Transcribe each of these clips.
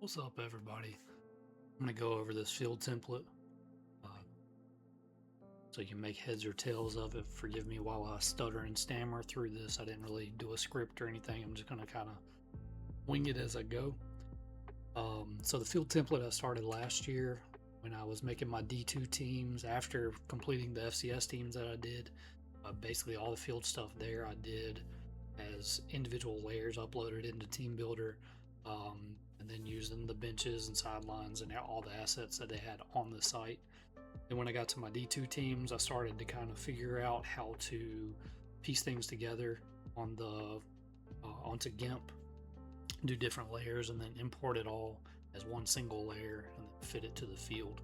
What's up, everybody? I'm going to go over this field template uh, so you can make heads or tails of it. Forgive me while I stutter and stammer through this. I didn't really do a script or anything. I'm just going to kind of wing it as I go. So the field template I started last year when I was making my D2 teams after completing the FCS teams that I did. Basically, all the field stuff there I did as individual layers uploaded into Team Builder, and then using the benches and sidelines and all the assets that they had on the site. And when I got to my D2 teams, I started to kind of figure out how to piece things together on the onto GIMP, do different layers, and then import it all as one single layer and then fit it to the field.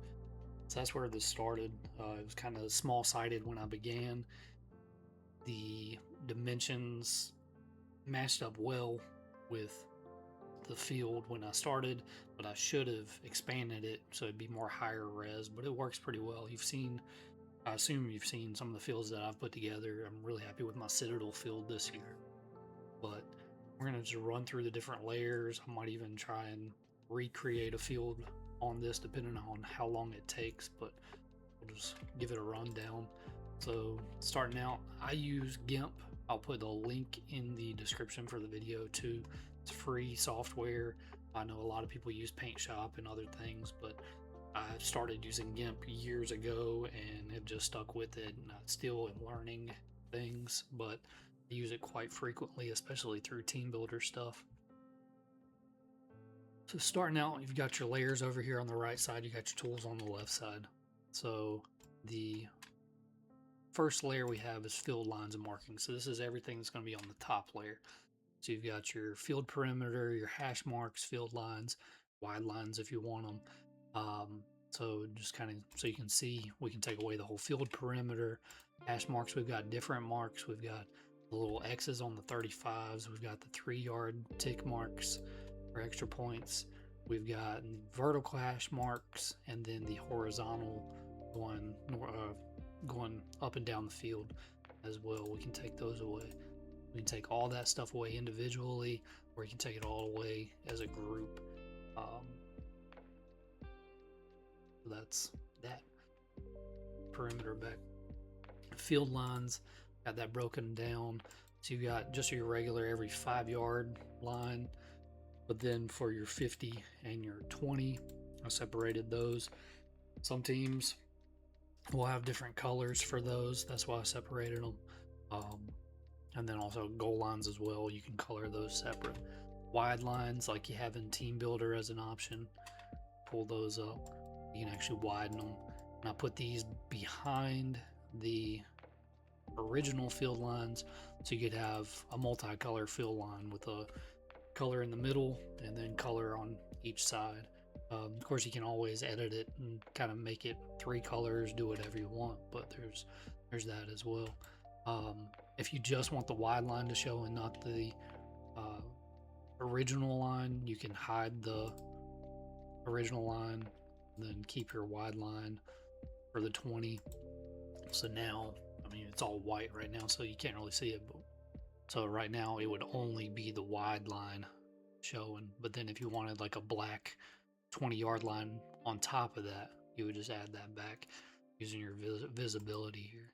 So that's where this started. It was kind of small-sided when I began. The dimensions matched up well with the field when I started, but I should have expanded it so it'd be more higher res, but it works pretty well. I assume you've seen some of the fields that I've put together. I'm really happy with my Citadel field this year, but we're going to just run through the different layers. I might even try and recreate a field on this depending on how long it takes, but we'll just give it a rundown. So starting out, I use GIMP. I'll put a link in the description for the video too. It's free software. I know a lot of people use Paint Shop and other things, but I started using GIMP years ago and have just stuck with it, and I still am learning things, but I use it quite frequently, especially through team builder stuff. So starting out, you've got your layers over here on the right side, you got your tools on the left side. So the first layer we have is field lines and markings. So this is everything that's going to be on the top layer. So you've got your field perimeter, your hash marks, field lines, wide lines if you want them. So just kind of so you can see, we can take away the whole field perimeter. Hash marks, we've got different marks. We've got the little X's on the 35s. We've got the 3-yard tick marks for extra points. We've got vertical hash marks, and then the horizontal one going up and down the field as well. We can take those away. We can take all that stuff away individually, or you can take it all away as a group. So that's that. Perimeter back. Field lines, got that broken down. So you got just your regular every 5-yard line, but then for your 50 and your 20, I separated those. Some teams will have different colors for those. That's why I separated them. And then also goal lines as well. You can color those separate. Wide lines, like you have in Team Builder as an option, pull those up. You can actually widen them. And I put these behind the original field lines, so you could have a multicolor field line with a color in the middle and then color on each side. Of course, you can always edit it and kind of make it 3 colors, do whatever you want, but there's that as well. If you just want the wide line to show and not the original line, you can hide the original line, then keep your wide line for the 20. So now, I mean, it's all white right now, so you can't really see it, but so right now it would only be the wide line showing, but then if you wanted like a black 20-yard line on top of that, you would just add that back using your visibility here.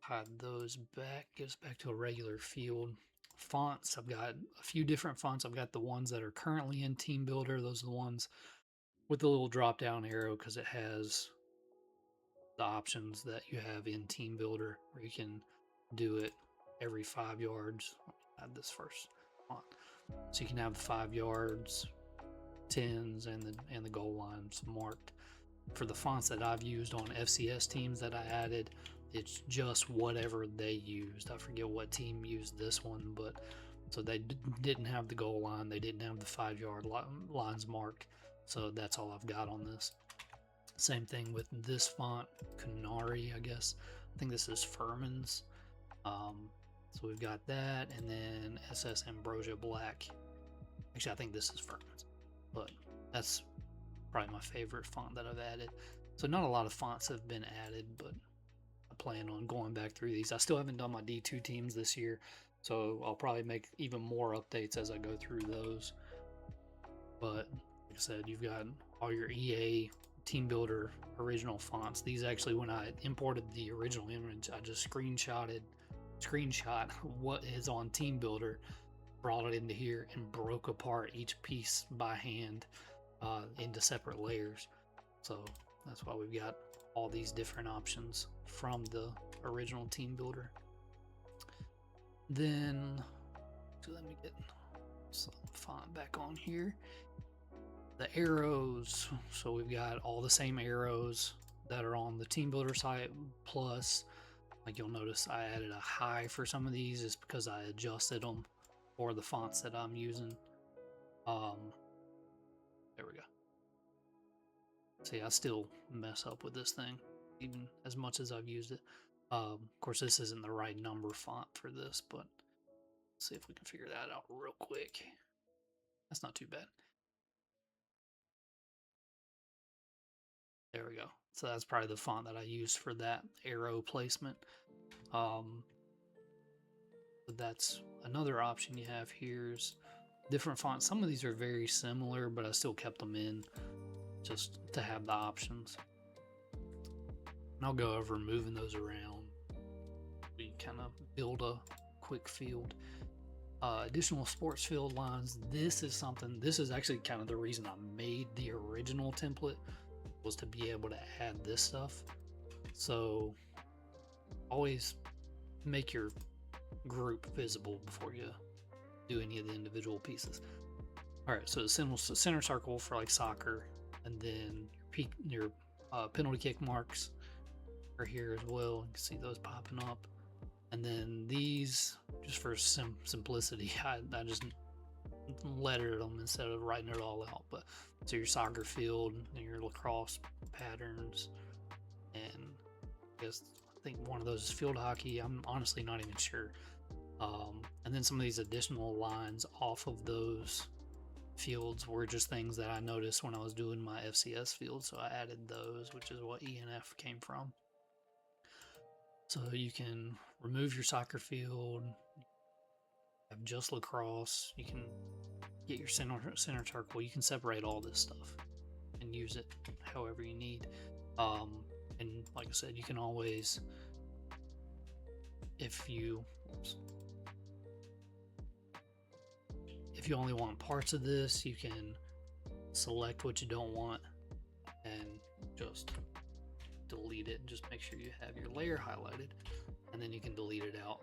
Hide those back, get us back to a regular field. Fonts, I've got a few different fonts. I've got the ones that are currently in Team Builder. Those are the ones with the little drop down arrow, because it has the options that you have in Team Builder where you can do it every 5 yards. Let me add this first font. So you can have 5 yards, 10s, and the goal lines marked. For the fonts that I've used on FCS teams that I added, it's just whatever they used. I forget what team used this one, but so they didn't have the goal line, they didn't have the 5-yard lines marked, so that's all I've got on this. Same thing with this font, Canary, I guess. I think this is Furman's. So we've got that, and then SS Ambrosia Black. Actually, I think this is Furman's, but that's probably my favorite font that I've added. So not a lot of fonts have been added, but I plan on going back through these. I still haven't done my D2 teams this year, so I'll probably make even more updates as I go through those. But like I said, you've got all your EA Team Builder original fonts. These actually, when I imported the original image, I just screenshot what is on Team Builder, brought it into here, and broke apart each piece by hand into separate layers. So that's why we've got all these different options from the original Team Builder. Then, so let me get some font back on here. The arrows, so we've got all the same arrows that are on the Team Builder site, plus, like you'll notice I added a high for some of these is because I adjusted them for the fonts that I'm using. There we go. See, I still mess up with this thing, even as much as I've used it. Of course, this isn't the right number font for this, but let's see if we can figure that out real quick. That's not too bad. There we go. So that's probably the font that I used for that arrow placement. But that's another option you have here is different fonts. Some of these are very similar, but I still kept them in just to have the options. And I'll go over moving those around. We kind of build a quick field. Additional sports field lines. This is actually kind of the reason I made the original template, was to be able to add this stuff. So always make your group visible before you do any of the individual pieces. All right, so the center circle for like soccer, and then your penalty kick marks are here as well. You can see those popping up. And then these, just for simplicity, I just lettered them instead of writing it all out. But so your soccer field and your lacrosse patterns, and I think one of those is field hockey. I'm honestly not even sure. And then some of these additional lines off of those fields were just things that I noticed when I was doing my FCS field, so I added those, which is what ENF came from. So you can remove your soccer field, have just lacrosse, you can get your center circle, you can separate all this stuff and use it however you need. And like I said, you can always, if you only want parts of this, you can select what you don't want and just delete it, and just make sure you have your layer highlighted, and then you can delete it out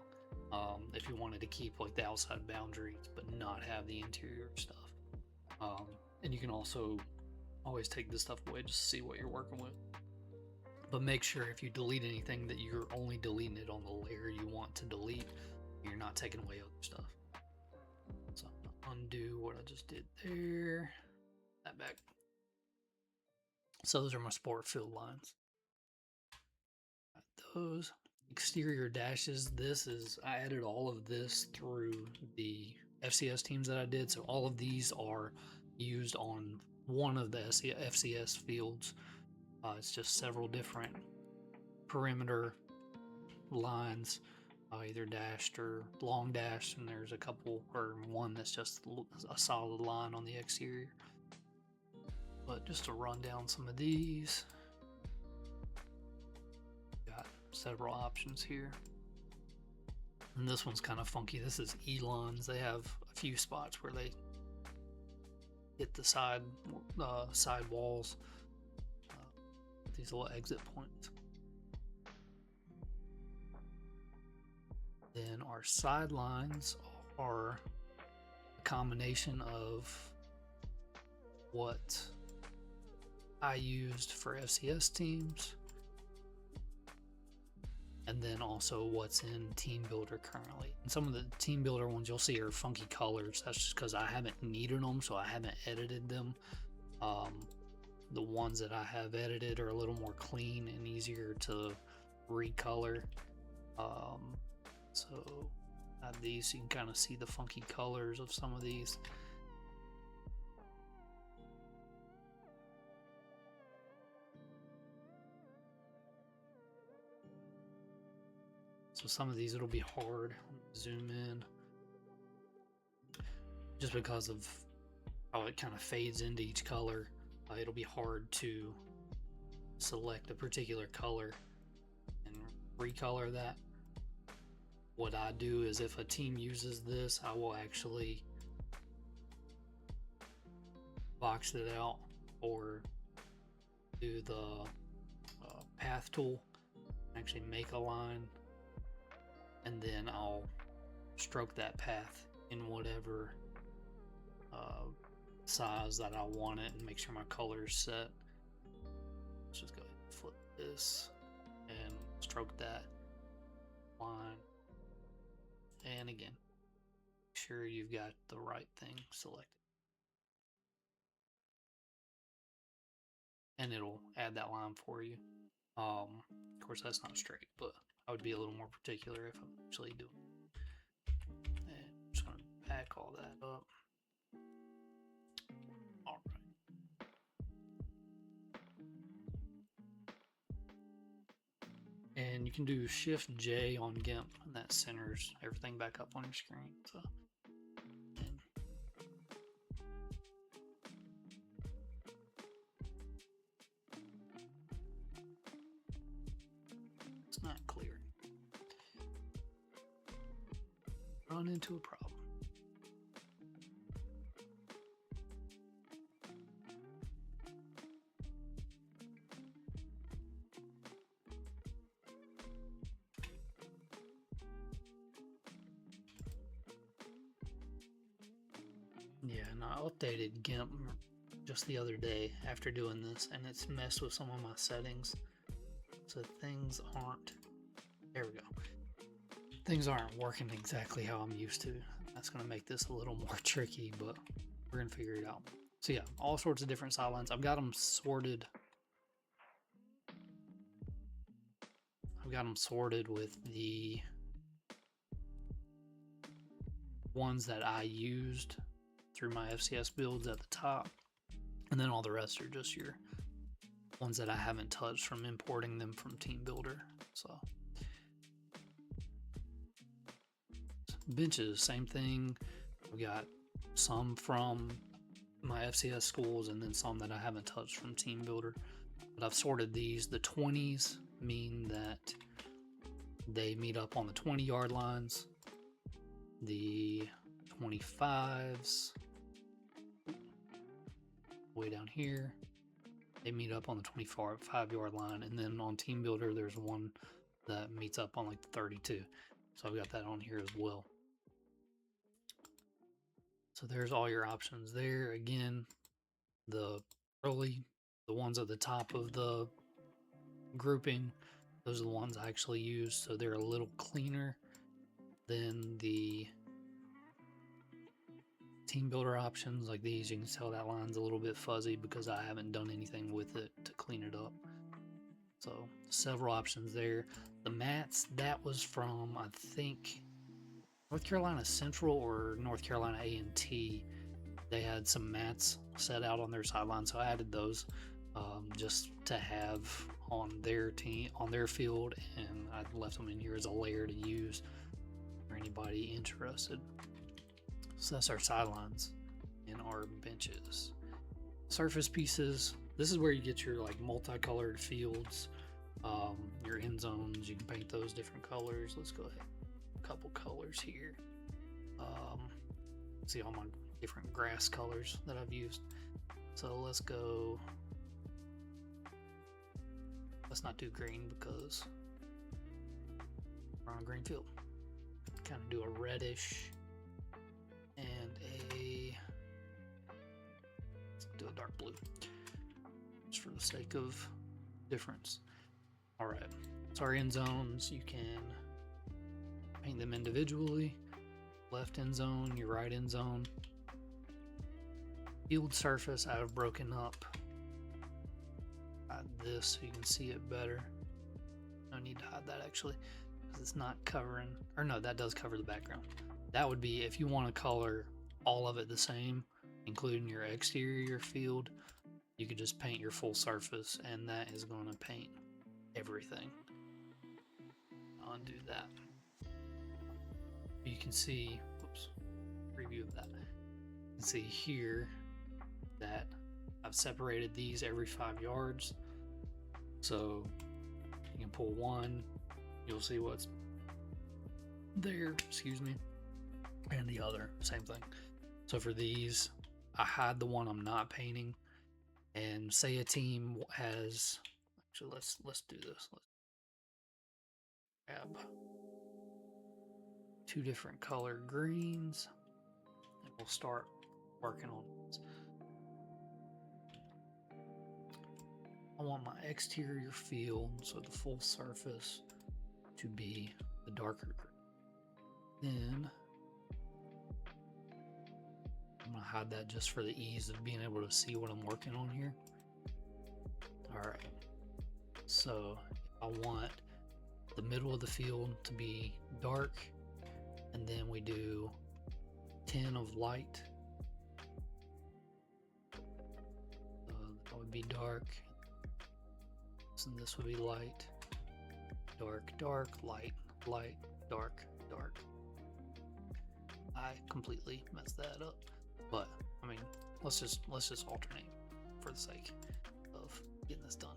if you wanted to keep like the outside boundaries but not have the interior stuff. And you can also always take this stuff away just to see what you're working with, but make sure if you delete anything that you're only deleting it on the layer you want to delete, you're not taking away other stuff. So I'm gonna undo what I just did there, that back. So those are my sport field lines. Those exterior dashes, I added all of this through the FCS teams that I did, so all of these are used on one of the FCS fields. It's just several different perimeter lines, either dashed or long dashed, and there's a couple, or one that's just a solid line on the exterior. But just to run down some of these, got several options here. And this one's kind of funky. This is Elon's. They have a few spots where they hit the side walls, these little exit points. Then our sidelines are a combination of what I used for FCS teams, and then also what's in Team Builder currently. And some of the Team Builder ones you'll see are funky colors. That's just because I haven't needed them, so I haven't edited them. The ones that I have edited are a little more clean and easier to recolor. So these, you can kind of see the funky colors of some of these. So some of these it'll be hard. Zoom in, just because of how it kind of fades into each color. It'll be hard to select a particular color and recolor that. What I do is if a team uses this, I will actually box it out or do the path tool, actually make a line, and then I'll stroke that path in whatever size that I want it and make sure my color is set. Let's just go ahead and flip this and stroke that line. And again, make sure you've got the right thing selected. And it'll add that line for you. Of course, that's not straight, but I would be a little more particular if I'm actually doing it. And I'm just going to back all that up. All right. And you can do Shift J on GIMP, and that centers everything back up on your screen. So, it's not clear. Run into a problem. Yeah, and I updated GIMP just the other day after doing this, and it's messed with some of my settings. So things aren't, there we go. Things aren't working exactly how I'm used to. That's going to make this a little more tricky, but we're going to figure it out. So yeah, all sorts of different sidelines. I've got them sorted. I've got them sorted with the ones that I used through my FCS builds at the top, and then all the rest are just your ones that I haven't touched from importing them from Team Builder. So benches, same thing. We got some from my FCS schools and then some that I haven't touched from Team Builder. But I've sorted these. The 20s mean that they meet up on the 20-yard lines. The 25s, way down here, they meet up on the 25-yard line. And then on Team Builder, there's one that meets up on like the 32. So I've got that on here as well. So there's all your options there. Again, the ones at the top of the grouping, those are the ones I actually use. So they're a little cleaner than the Team Builder options like these. You can tell that line's a little bit fuzzy because I haven't done anything with it to clean it up. So several options there. The mats, that was from, I think, North Carolina Central or North Carolina A&T. They had some mats set out on their sideline, so I added those just to have on their team, on their field, and I left them in here as a layer to use for anybody interested. So that's our sidelines and our benches. Surface pieces, this is where you get your like multicolored fields, your end zones. You can paint those different colors. Let's go ahead, a couple colors here. See all my different grass colors that I've used. So let's go, let's not do green because we're on a green field. Kind of do a reddish and let's do a dark blue just for the sake of difference. All right, so our end zones, you can paint them individually. Left end zone, your right end zone. Field surface, I have broken up this so you can see it better. No need to hide that actually, because it's not covering, or no, that does cover the background. That would be if you want to color all of it the same, including your exterior field, you could just paint your full surface and that is going to paint everything. I'll undo that. You can see, whoops, preview of that. You can see here, that I've separated these every 5 yards. So you can pull one, you'll see what's there, and the other, same thing. So for these, I hide the one I'm not painting, and say a team has, actually let's do this. Let's grab 2 different colored greens, and we'll start working on this. I want my exterior field, so the full surface, to be the darker green. Then I'm gonna hide that just for the ease of being able to see what I'm working on here. All right, so I want the middle of the field to be dark, and then we do 10 of light. That would be dark, and this would be light, dark, dark, light, light, dark, dark. I completely messed that up, but I mean, let's just alternate for the sake of getting this done.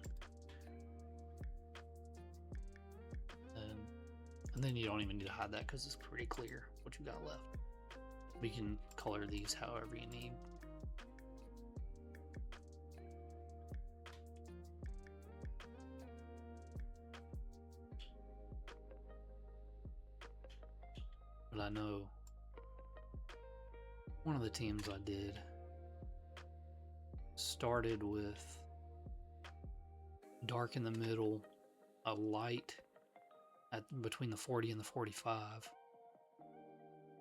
And then you don't even need to hide that because it's pretty clear what you got left. We can color these however you need. But I know one of the teams I did started with dark in the middle, a light between the 40 and the 45,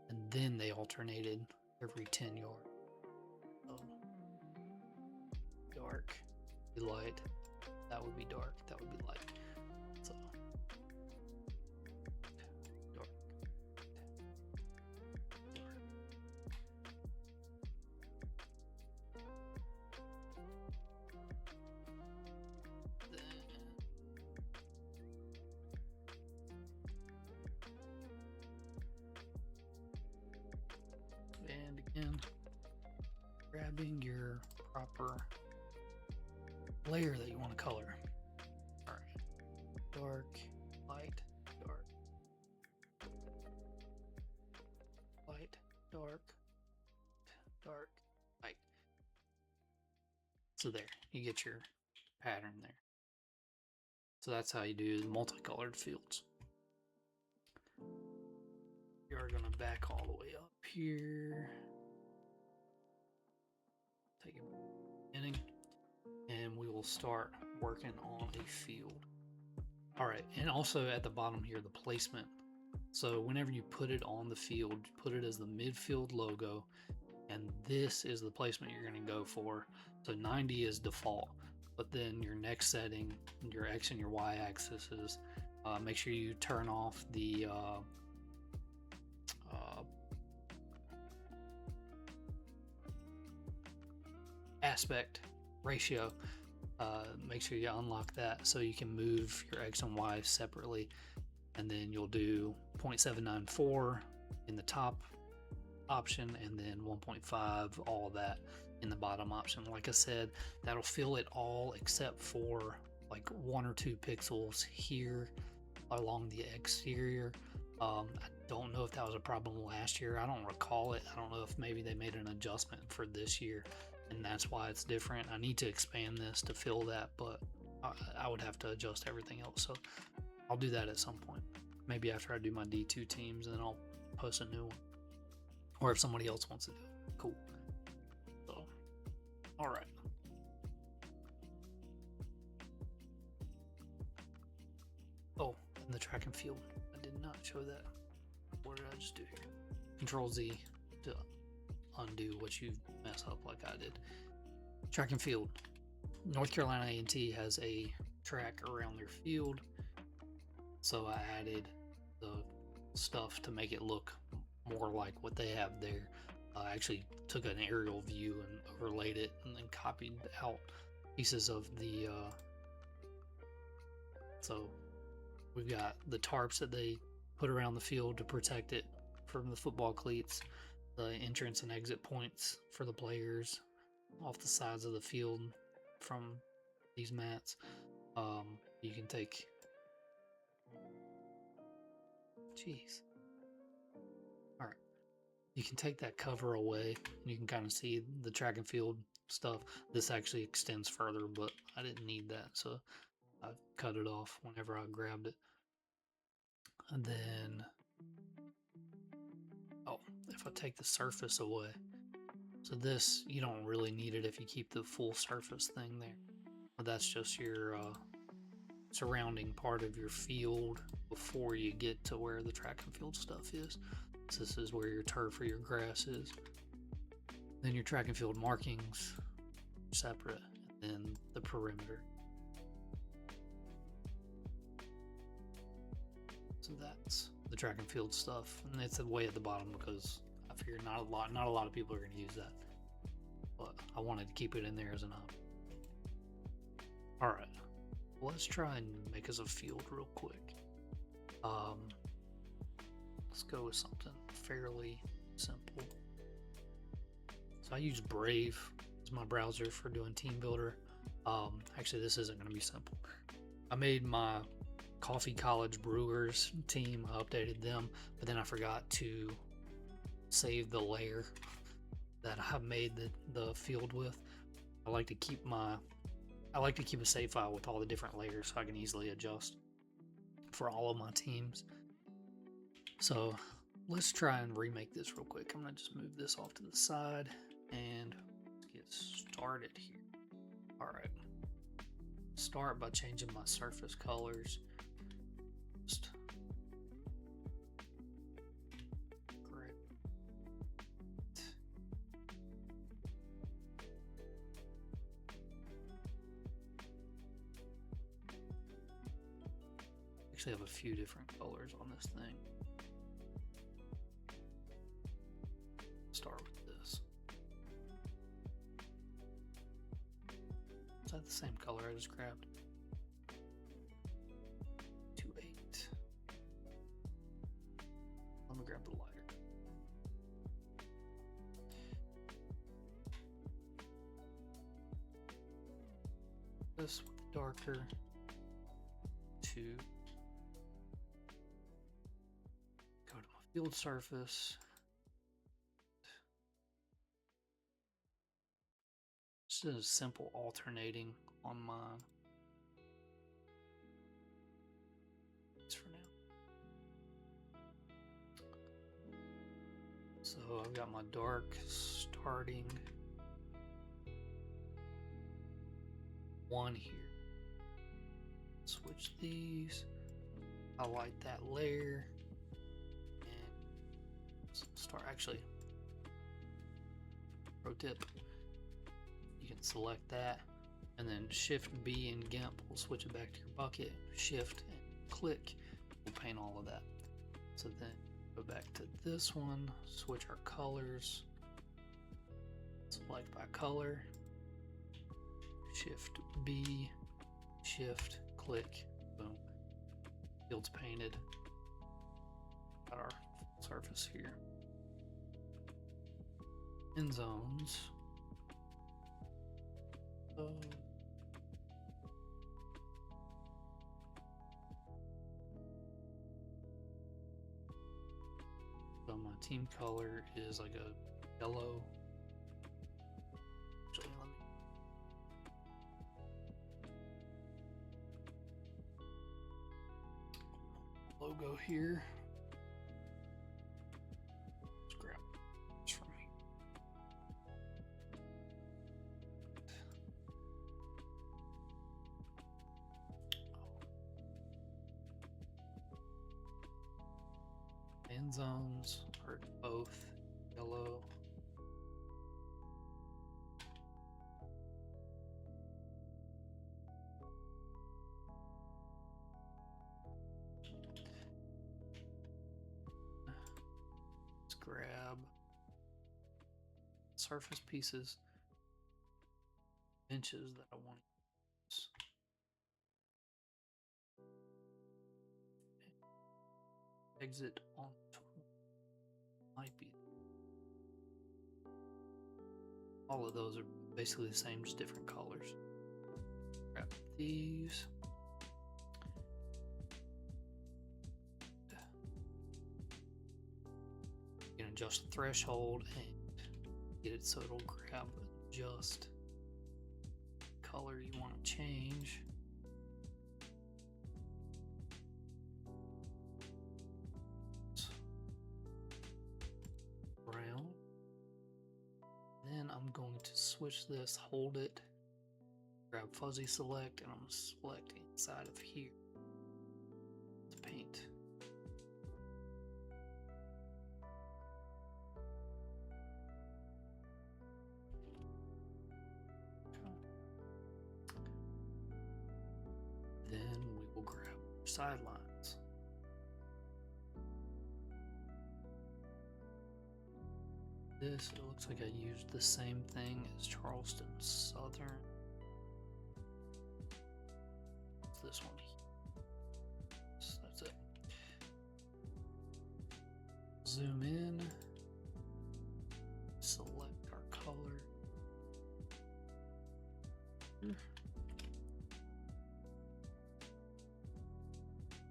and then they alternated every 10 yards. So dark, be light, that would be dark, that would be light. So dark, and again, grabbing your proper layer that you want to color. All right, dark, light, dark, light, dark, dark, light. So there, you get your pattern there. So that's how you do multicolored fields. You are going to back all the way up here. Take it from the beginning, and we will start working on a field. All right, and also at the bottom here, the placement. So whenever you put it on the field, put it as the midfield logo, and this is the placement you're going to go for. So 90 is default, but then your next setting, your X and your Y axis is, make sure you turn off the aspect ratio. Make sure you unlock that so you can move your X and Y separately, and then you'll do 0.794 in the top option, and then 1.5, all of that in the bottom option. Like I said, that'll fill it all except for like 1 or 2 pixels here along the exterior. I don't know if that was a problem last year. I don't recall it. I don't know if maybe they made an adjustment for this year and that's why it's different. I need to expand this to fill that, but I would have to adjust everything else. So I'll do that at some point. Maybe after I do my D2 teams, and then I'll post a new one. Or if somebody else wants to do it. Cool. So, all right. Oh, and the track and field. I did not show that. What did I just do here? Control Z to undo what you mess up like I did. Track and field. North Carolina A&T has a track around their field, so I added the stuff to make it look more like what they have there. I actually took an aerial view and overlaid it and then copied out pieces of the so we've got the tarps that they put around the field to protect it from the football cleats, the entrance and exit points for the players, off the sides of the field from these mats. You can take, jeez. All right, you can take that cover away, and you can kind of see the track and field stuff. This actually extends further, but I didn't need that, so I cut it off whenever I grabbed it. And then, oh, if I take the surface away, so this, you don't really need it if you keep the full surface thing there. But that's just your surrounding part of your field before you get to where the track and field stuff is. So this is where your turf or your grass is. Then your track and field markings separate, and then the perimeter. So that's the track and field stuff, and it's way at the bottom because I figured not a lot of people are going to use that, but I wanted to keep it in there as an option. All right, let's try and make us a field real quick. Let's go with something fairly simple. So I use Brave as my browser for doing Team Builder. Actually, this isn't going to be simple. I made my Coffee College Brewers team. I updated them, but then I forgot to save the layer that I made the field with. I like to keep a save file with all the different layers so I can easily adjust for all of my teams. So let's try and remake this real quick. I'm gonna just move this off to the side and let's get started here. All right, start by changing my surface colors. Just great. Actually have a few different colors on this thing. Start with this. Is that the same color I just grabbed? 2-8. Let me grab the lighter. This with the darker. 2. Go to my field surface. This is simple alternating on my for now. So I've got my dark starting 1 here. Switch these. Highlight that layer and start. Actually, pro tip. You can select that and then Shift B in GIMP will switch it back to your bucket. Shift and click will paint all of that. So then go back to this one, switch our colors, select by color, Shift B, Shift, click, boom. Field's painted. Got our surface here. End zones. So my team color is like a yellow. Actually, logo here. Let's grab this from me. End zones are both yellow. Let's grab surface pieces, benches that I want to use. Exit on tool might be All of those are basically the same, just different colors. Grab these. You can adjust the threshold and get it so it'll grab just the color you want to change. Brown. Then I'm going to switch this, hold it, grab fuzzy select, and I'm going to select inside of here to paint. Then we will grab sidelines. This, it looks like I used the same thing as Charleston Southern. It's this one here. So that's it. Zoom in, select our color.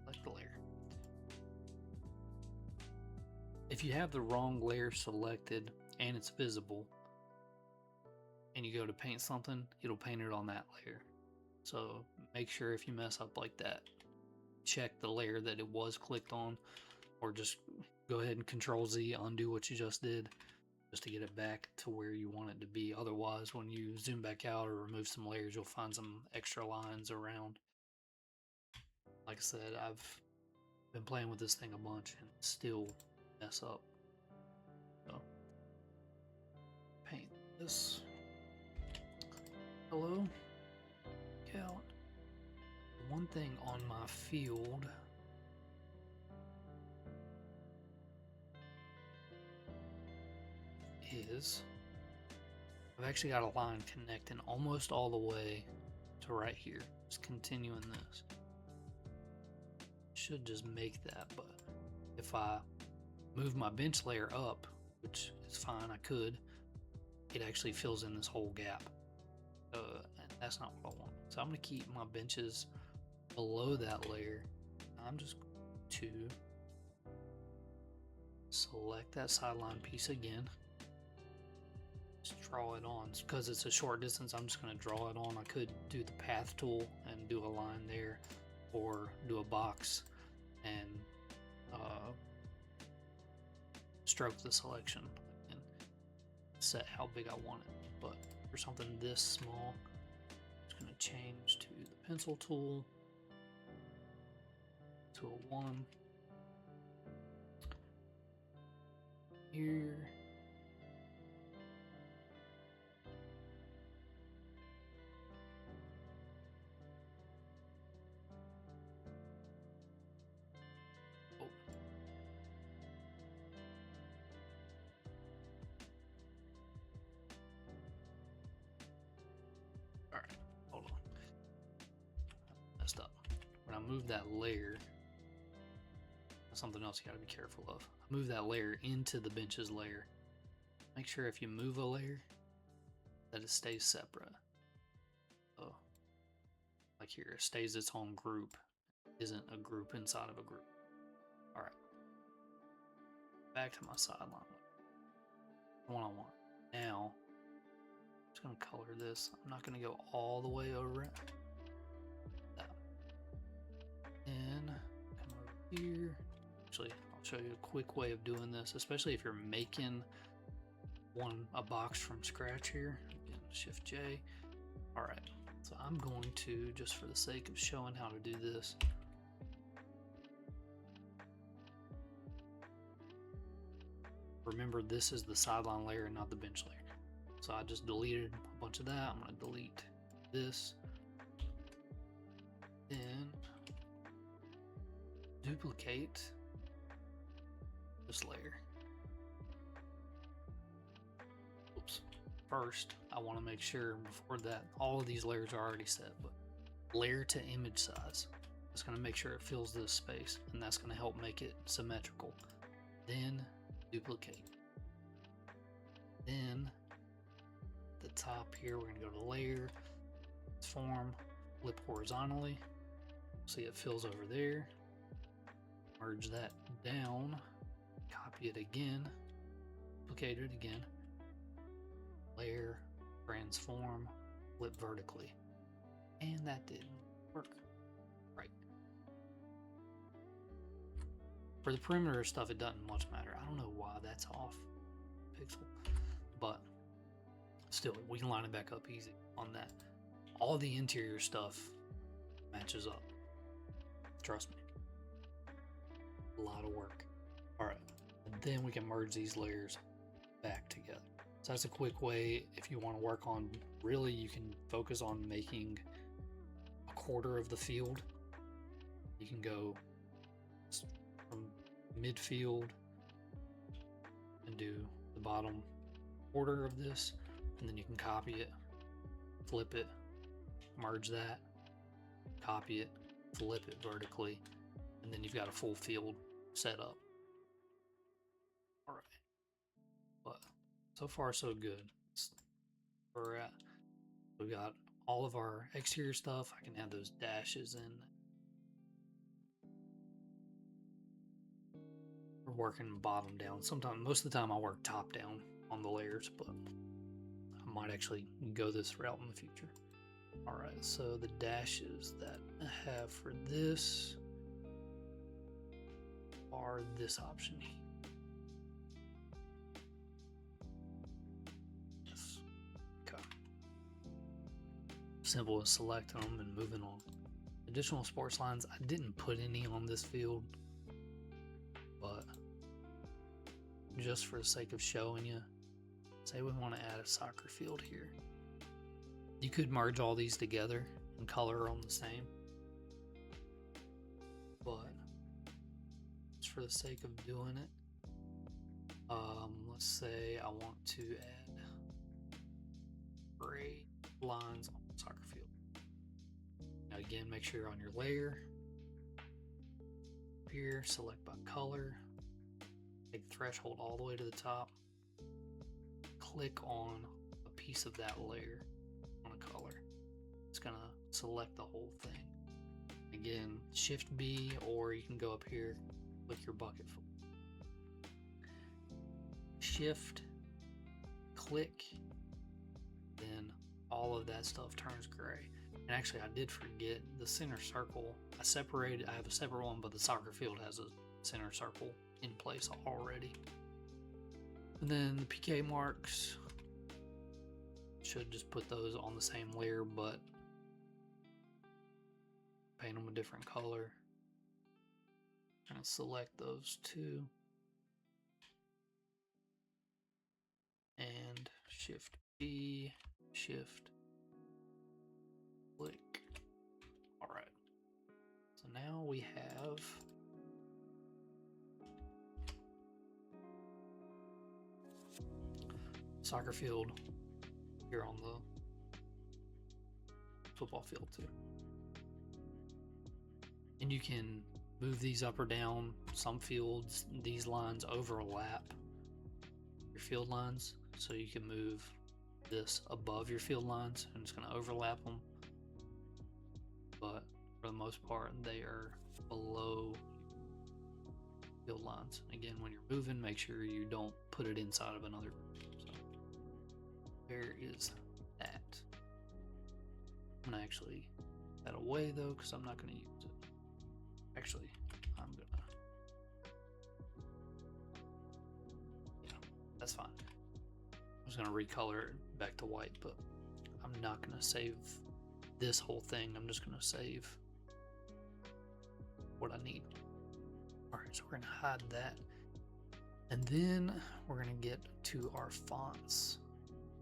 Select the layer. If you have the wrong layer selected and it's visible, and you go to paint something, it'll paint it on that layer. So make sure if you mess up like that, check the layer that it was clicked on, or just go ahead and Control Z, undo what you just did, just to get it back to where you want it to be. Otherwise, when you zoom back out or remove some layers, you'll find some extra lines around. Like I said, I've been playing with this thing a bunch and still mess up. So paint this. Hello, Cal. One thing on my field is I've actually got a line connecting almost all the way to right here. Just continuing this. Should just make that, but if I move my bench layer up, which is fine, I could, it actually fills in this whole gap. And that's not what I want. So I'm going to keep my benches below that layer. I'm just going to select that sideline piece again. Just draw it on. Because it's a short distance, I'm just going to draw it on. I could do the path tool and do a line there, or do a box and stroke the selection and set how big I want it. But for something this small, I'm just going to change to the pencil tool, to a 1 here. When I move that layer, that's something else you got to be careful of. I move that layer into the benches layer. Make sure if you move a layer that it stays separate. So, like here, it stays its own group. It isn't a group inside of a group. All right. Back to my sideline. The one I want. Now, I'm just going to color this. I'm not going to go all the way over it. And come over here. Actually, I'll show you a quick way of doing this, especially if you're making a box from scratch here. Again, Shift J. All right, so I'm going to, just for the sake of showing how to do this, remember this is the sideline layer, not the bench layer. So I just deleted a bunch of that. I'm going to delete this. Then duplicate this layer. Oops. First, I want to make sure before that all of these layers are already set, but layer to image size. That's going to make sure it fills this space, and that's going to help make it symmetrical. Then duplicate. Then top here, we're going to go to layer, transform, flip horizontally. See it fills over there. Merge that down, copy it again, duplicate it again, layer, transform, flip vertically. And that didn't work right. For the perimeter stuff, it doesn't much matter. I don't know why that's off pixel, but still, we can line it back up easy on that. All the interior stuff matches up. Trust me. A lot of work. All right, and then we can merge these layers back together. So that's a quick way. If you want to work on, really, you can focus on making a quarter of the field. You can go from midfield and do the bottom quarter of this, and then you can copy it, flip it, merge that, copy it, flip it vertically, and then you've got a full field set up. All right, but so far so good. That's where we're at. We got all of our exterior stuff. I can add those dashes in. We're working bottom down. Sometimes, most of the time, I work top down on the layers, but I might actually go this route in the future. All right, so the dashes that I have for this are this option here. Yes. Okay. Simple as selecting them and moving on. Additional sports lines, I didn't put any on this field, but just for the sake of showing you, say we want to add a soccer field here. You could merge all these together and color them the same, but just for the sake of doing it, let's say I want to add gray lines on the soccer field. Now again, make sure you're on your layer. Here, select by color, take the threshold all the way to the top, click on a piece of that layer on a color. It's gonna select the whole thing. Again, Shift B, or you can go up here, click your bucket. Shift, click, then all of that stuff turns gray. And actually, I did forget the center circle. I have a separate one, but the soccer field has a center circle in place already. And then the PK marks, should just put those on the same layer, but paint them a different color. I'm gonna select those two and Shift B, Shift, click. All right, so now we have soccer field here on the football field too. And you can move these up or down. Some fields, these lines overlap your field lines, so you can move this above your field lines and it's going to overlap them. But for the most part, they are below field lines. Again, when you're moving, make sure you don't put it inside of another. So there is that. I'm gonna actually put that away though, because I'm not gonna use it. Actually, I'm gonna, yeah, that's fine. I was gonna recolor it back to white, but I'm not gonna save this whole thing. I'm just gonna save what I need. All right, so we're gonna hide that. And then we're gonna get to our fonts.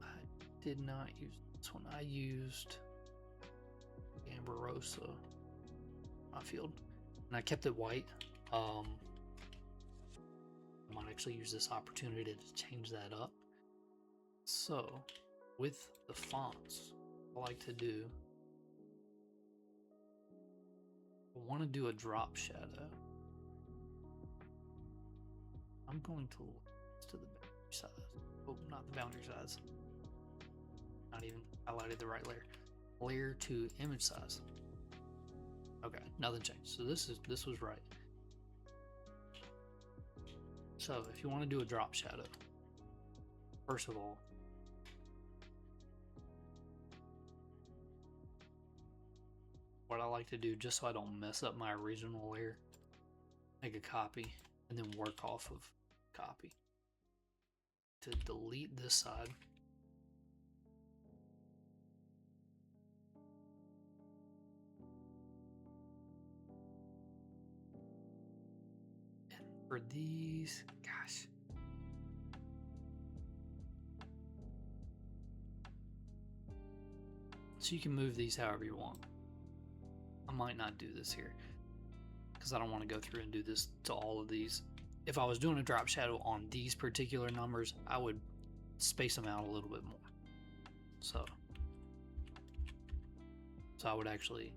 I did not use this one. I used Amberosa, my field, and I kept it white. I might actually use this opportunity to change that up. So with the fonts, I like to do, I want to do a drop shadow. I'm going to look to the boundary size. Oh, not the boundary size. Not even highlighted the right layer. Layer to image size. Okay, nothing changed. So this was right. So if you want to do a drop shadow, first of all, what I like to do, just so I don't mess up my original layer, make a copy and then work off of copy to delete this side. And for these, gosh. So you can move these however you want. I might not do this here because I don't want to go through and do this to all of these. If I was doing a drop shadow on these particular numbers, I would space them out a little bit more. So I would actually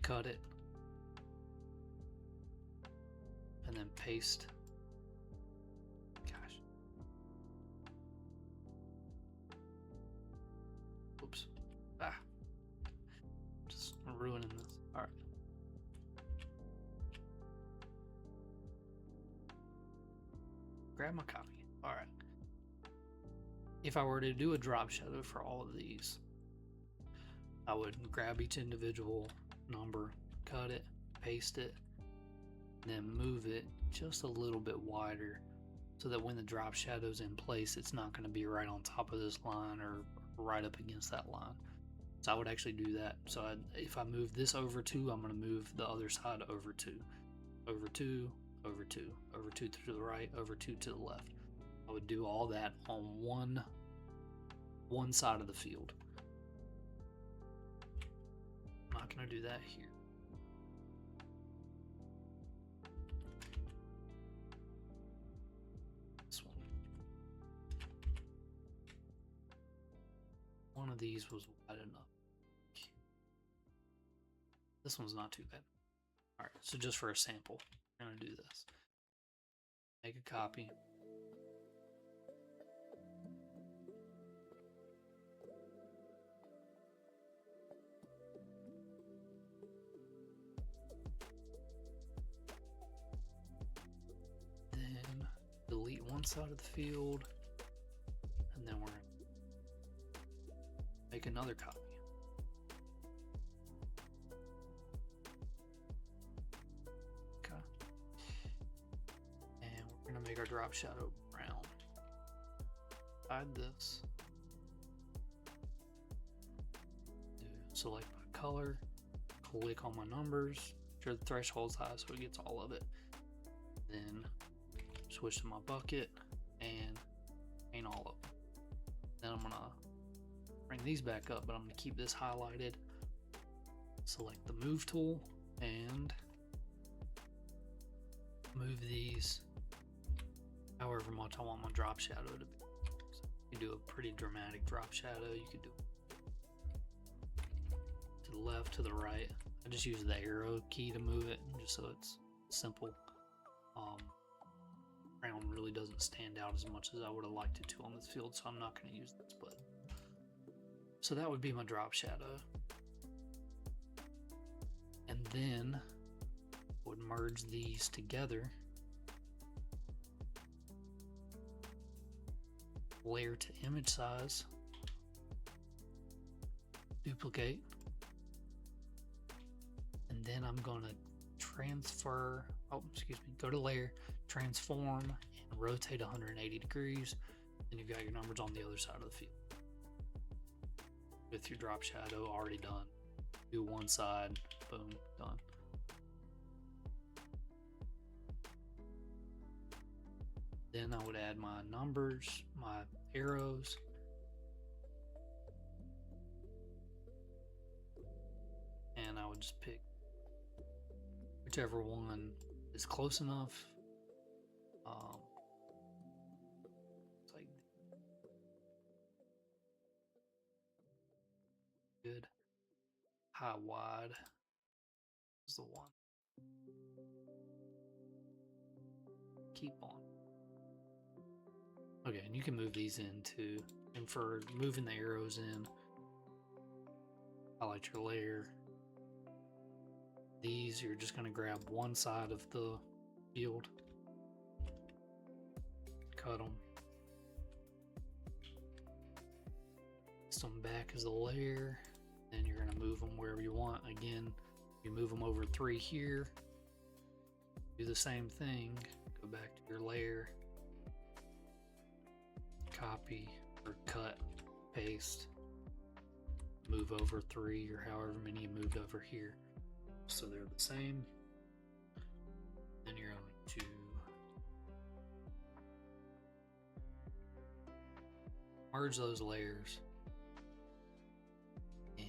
cut it and then paste. Gosh. Oops. Just ruining this. All right. Grab my copy. All right. If I were to do a drop shadow for all of these, I would grab each individual number, cut it, paste it, and then move it just a little bit wider so that when the drop shadow's in place, it's not going to be right on top of this line or right up against that line. So I would actually do that. So if I move this over 2, I'm going to move the other side over 2, over 2, over 2, over 2 to the right, over 2 to the left. I would do all that on one side of the field. I'm not going to do that here. This one of these was wide enough. This one's not too bad. All right, so just for a sample, we're going to do this. Make a copy. Then delete one side of the field, and then we're going to make another copy. Make our drop shadow brown. Hide this. Select my color. Click on my numbers. Make sure the threshold's high so it gets all of it. Then switch to my bucket and paint all of them. Then I'm gonna bring these back up, but I'm gonna keep this highlighted. Select the move tool and move these however much I want my drop shadow to be. So you can do a pretty dramatic drop shadow. You could do to the left, to the right. I just use the arrow key to move it, just so it's simple. Brown really doesn't stand out as much as I would have liked it to on this field, so I'm not going to use this. But so that would be my drop shadow, and then I would merge these together. Layer to image size, duplicate, and then I'm going to go to layer, transform, and rotate 180 degrees, and you've got your numbers on the other side of the field. With your drop shadow already done. Do one side, boom, done. Then I would add my numbers, my arrows. And I would just pick whichever one is close enough. It's like good. High, wide is the one. Keep on. Okay, and you can move these in too. And for moving the arrows in, highlight your layer. These, you're just going to grab one side of the field, cut them, place them back as a layer, then you're going to move them wherever you want. Again, you move them over 3 here, do the same thing, go back to your layer, copy or cut, paste, move over 3 or however many you moved over here. So they're the same. Then you're going to merge those layers and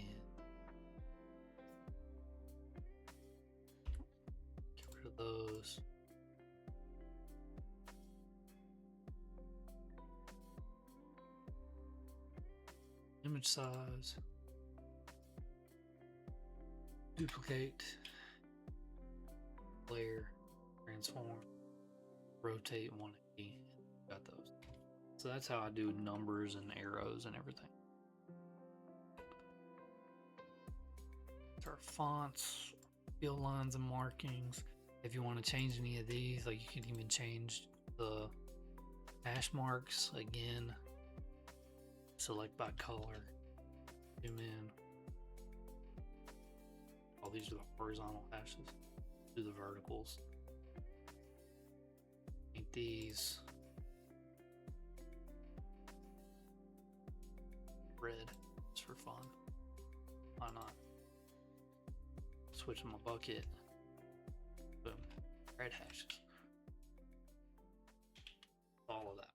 get rid of those. Image size. Duplicate, layer, transform, rotate 180. Got those. So that's how I do numbers and arrows and everything. Our fonts, field lines and markings. If you want to change any of these, like you can even change the hash marks. Again, select by color, zoom in. All these are the horizontal hashes. Do the verticals. Paint these red just for fun. Why not? Switch my bucket. Boom. Red hashes. All of that.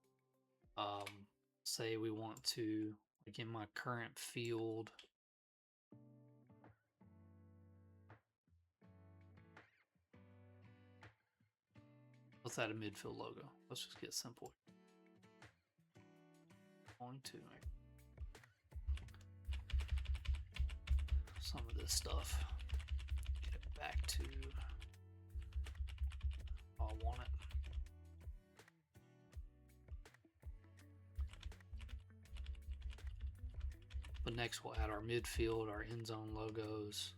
Say we want to, like in my current field, let's add a midfield logo. Let's just get simple. Going to make some of this stuff. Get it back to how I want it. But next we'll add our midfield, our end zone logos.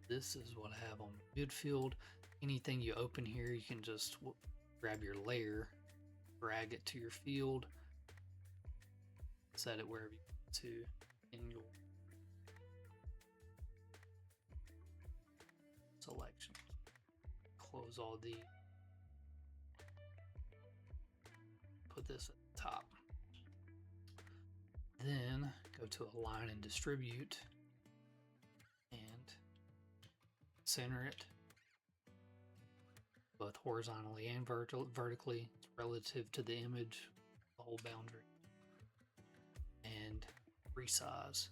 This is what I have on midfield. Anything you open here, you can just grab your layer, drag it to your field, set it wherever you want to in your selections. Close all these. Put this at the top. Then go to align and distribute. Center it both horizontally and vertically relative to the image, the whole boundary, and resize.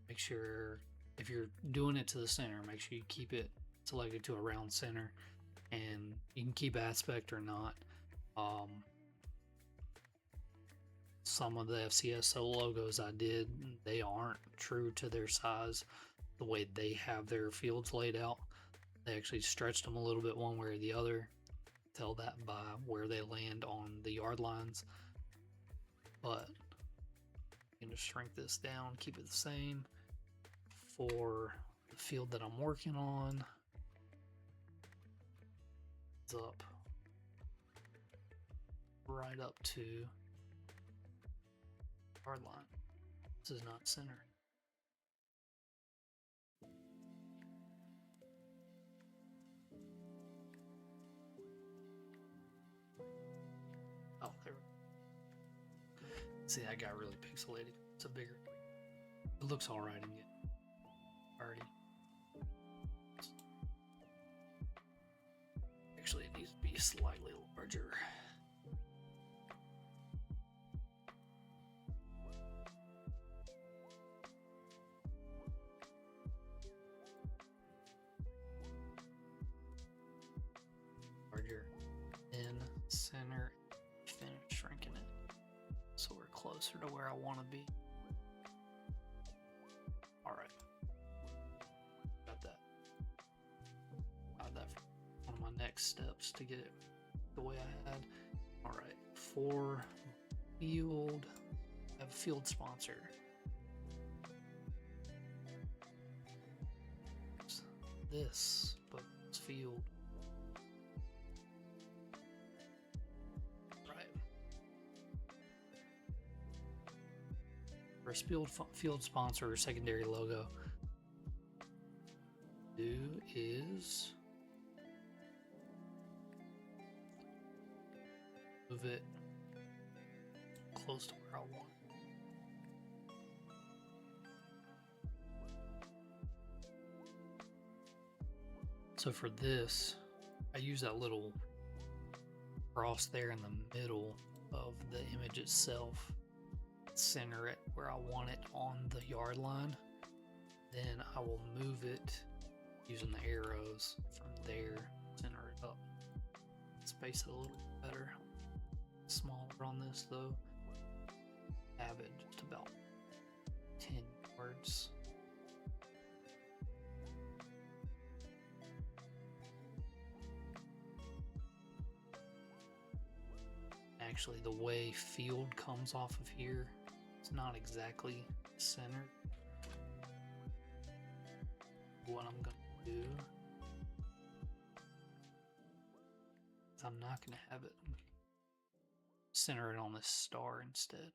Make sure if you're doing it to the center, make sure you keep it selected to a round center, and you can keep aspect or not. Some of the FCSO logos I did, they aren't true to their size the way they have their fields laid out. They actually stretched them a little bit one way or the other. Tell that by where they land on the yard lines. But you can just shrink this down, keep it the same. For the field that I'm working on, it's up right up to yard line. This is not center. Oh, there we go. See, that got really pixelated. It's a bigger. It looks all right again. Already. Actually, it needs to be slightly larger. Larger in center. Finish shrinking it so we're closer to where I want to be. 6 steps to get it the way I had. All right, for field, I have a field sponsor. It's this, but it's field. For a field sponsor or secondary logo, do is move it close to where I want. So for this, I use that little cross there in the middle of the image itself. Center it where I want it on the yard line. Then I will move it using the arrows from there, center it up. Space it a little better. Smaller on this though. Have it just about 10 yards. Actually, the way field comes off of here, it's not exactly centered. What I'm gonna do is I'm not gonna have it center it on this star instead.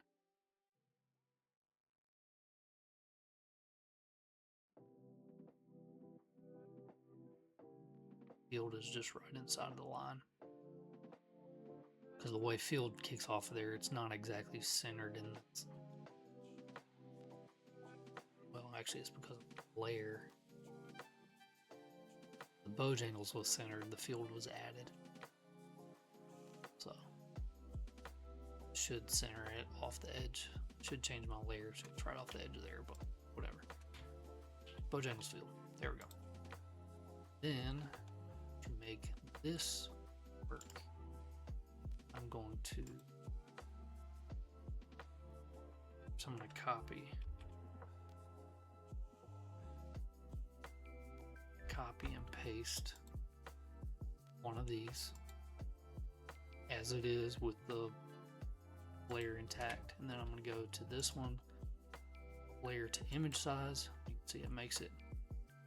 Field is just right inside of the line. Because the way field kicks off of there, it's not exactly centered in this. Well, actually, it's because of the layer. The Bojangles was centered, the field was added. So, should center it off the edge. Should change my layer so it's right off the edge of there, but whatever. Bojangles field. There we go. Then, to make this work, I'm going to, so I'm going to copy and paste one of these as it is with the layer intact, and then I'm going to go to this one, layer to image size. You can see it makes it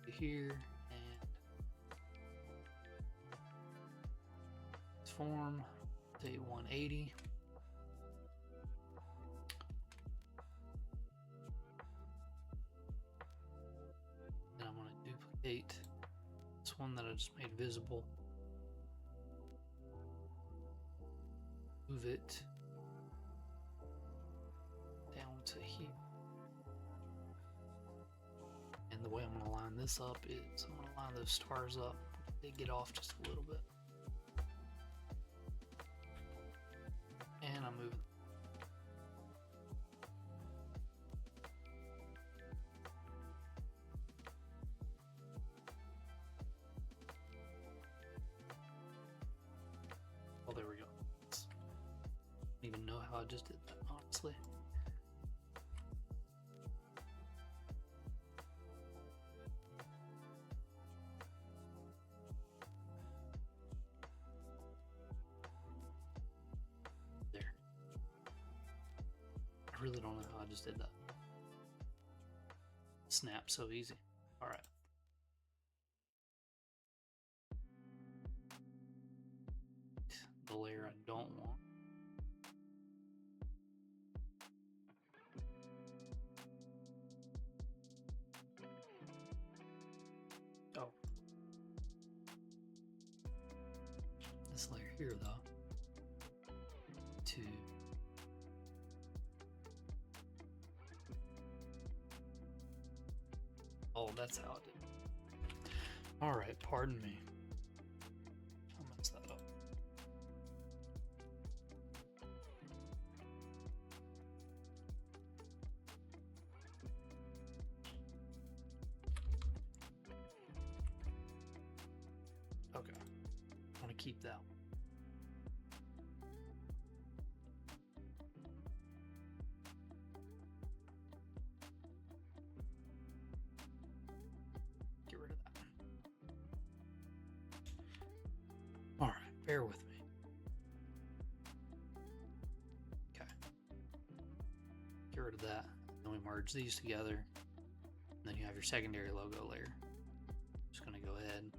to here, and form to 180. Then I'm going to duplicate this one that I just made visible. Move it down to here. And the way I'm going to line this up is I'm going to line those stars up. They get off just a little bit. And I'm moving. Oh, there we go. I don't even know how I just did that, honestly. I really don't know how I just did that. Snap so easy. All right. The layer I don't want. Oh. This layer here though. To oh, that's how I did it. All right, pardon me. I messed that up. Okay, I want to keep that one. Bear with me. Okay. Get rid of that. Then we merge these together. And then you have your secondary logo layer. Just going to go ahead and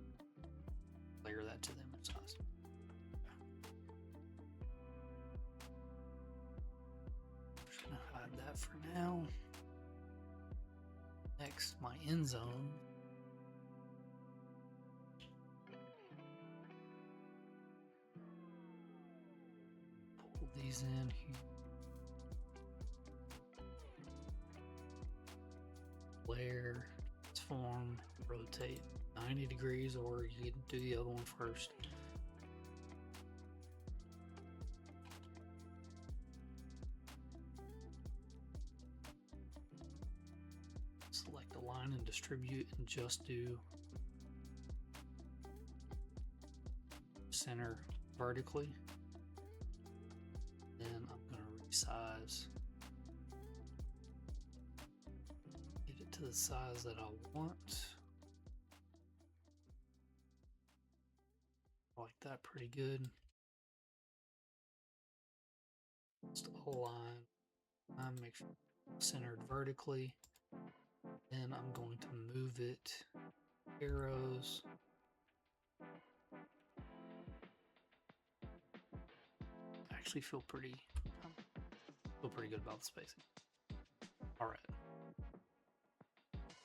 layer that to the image size. Just going to hide that for now. Next, my end zone. Pull these in here. Layer, transform, rotate 90 degrees, or you can do the other one first. Select align and distribute and just do center vertically. Then I'm going to resize. Get it to the size that I want. I like that pretty good. Just align. Make sure it's centered vertically. Then I'm going to move it. Arrows. I actually feel pretty good about the spacing. All right.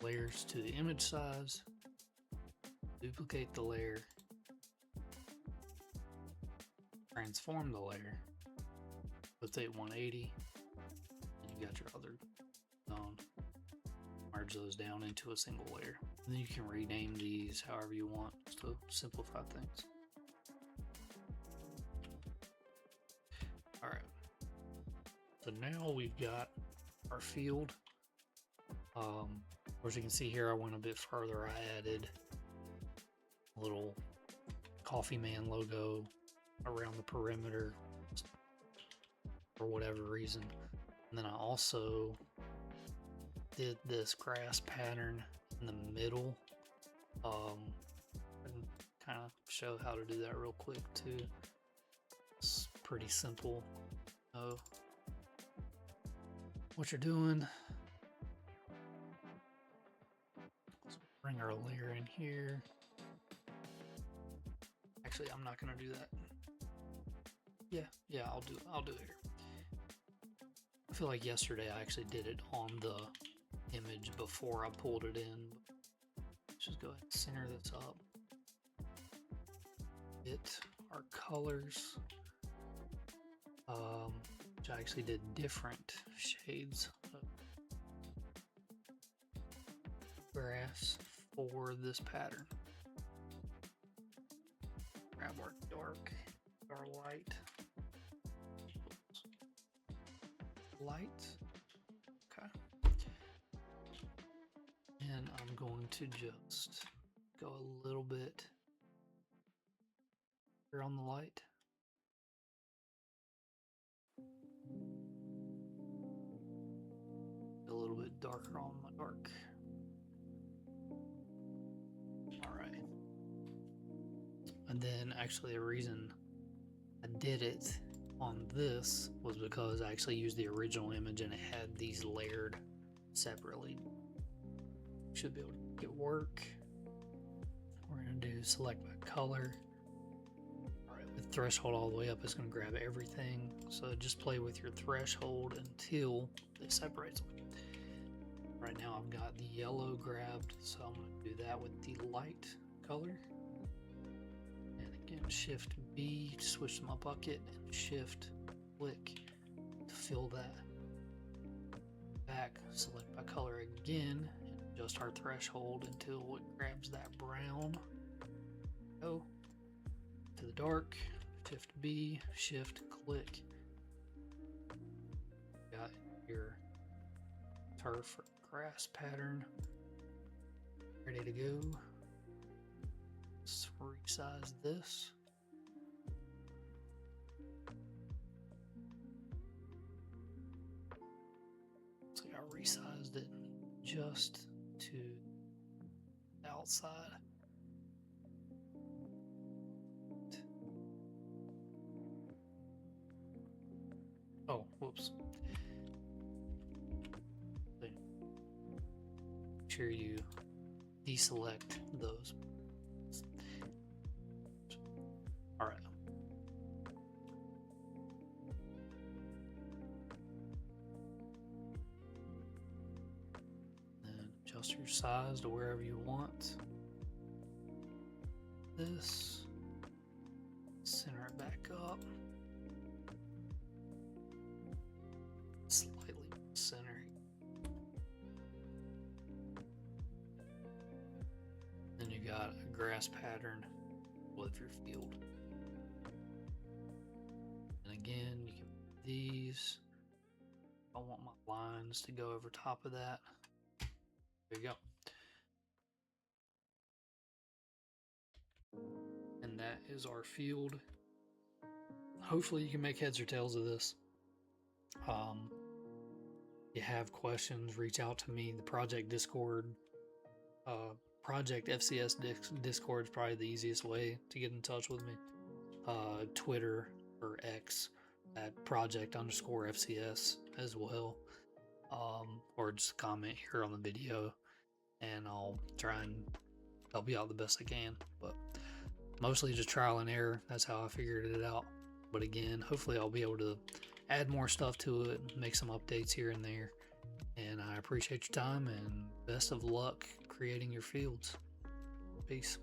Layers to the image size. Duplicate the layer. Transform the layer. Rotate 180. And you got your other zone. Merge those down into a single layer. And then you can rename these however you want to simplify things. All right. So now we've got our field. As you can see here, I went a bit further. I added a little coffee man logo around the perimeter for whatever reason. And then I also did this grass pattern in the middle. And kind of show how to do that real quick too. It's pretty simple. So what you're doing, let's bring our layer in here. Actually, I'm not gonna do that. Yeah, I'll do it here. I feel like yesterday I actually did it on the image before I pulled it in. Let's just go ahead and center this up. Hit our colors, which I actually did different shades of grass for this pattern. Grab our dark, our light. Okay. And I'm going to just go a little bit here on the light. A little bit darker on my dark. All right. And then actually the reason I did it on this was because I actually used the original image and it had these layered separately. Should be able to get work. We're going to do select by color. All right, with threshold all the way up, it's going to grab everything. So just play with your threshold until it separates them. Right now I've got the yellow grabbed, so I'm going to do that with the light color. And again, Shift B, switch to my bucket, and Shift click to fill that. Back, select by color again, and adjust our threshold until it grabs that brown. Go to the dark, Shift B, Shift click. Got your turf or grass pattern ready to go. Let's resize this. So I resized it just to the outside. Oh, whoops. Make sure you deselect those. All right. Then adjust your size to wherever you want. This. Center it back up. Slightly center. Then you got a grass pattern with your field. And again, you can put these. I want my lines to go over top of that. There you go. And that is our field. Hopefully you can make heads or tails of this. You have questions, reach out to me. The project Discord, project FCS Discord is probably the easiest way to get in touch with me. Twitter or X at project_FCS as well. Or just comment here on the video and I'll try and help you out the best I can. But mostly just trial and error. That's how I figured it out. But again, hopefully I'll be able to add more stuff to it, make some updates here and there. And I appreciate your time and best of luck creating your fields. Peace.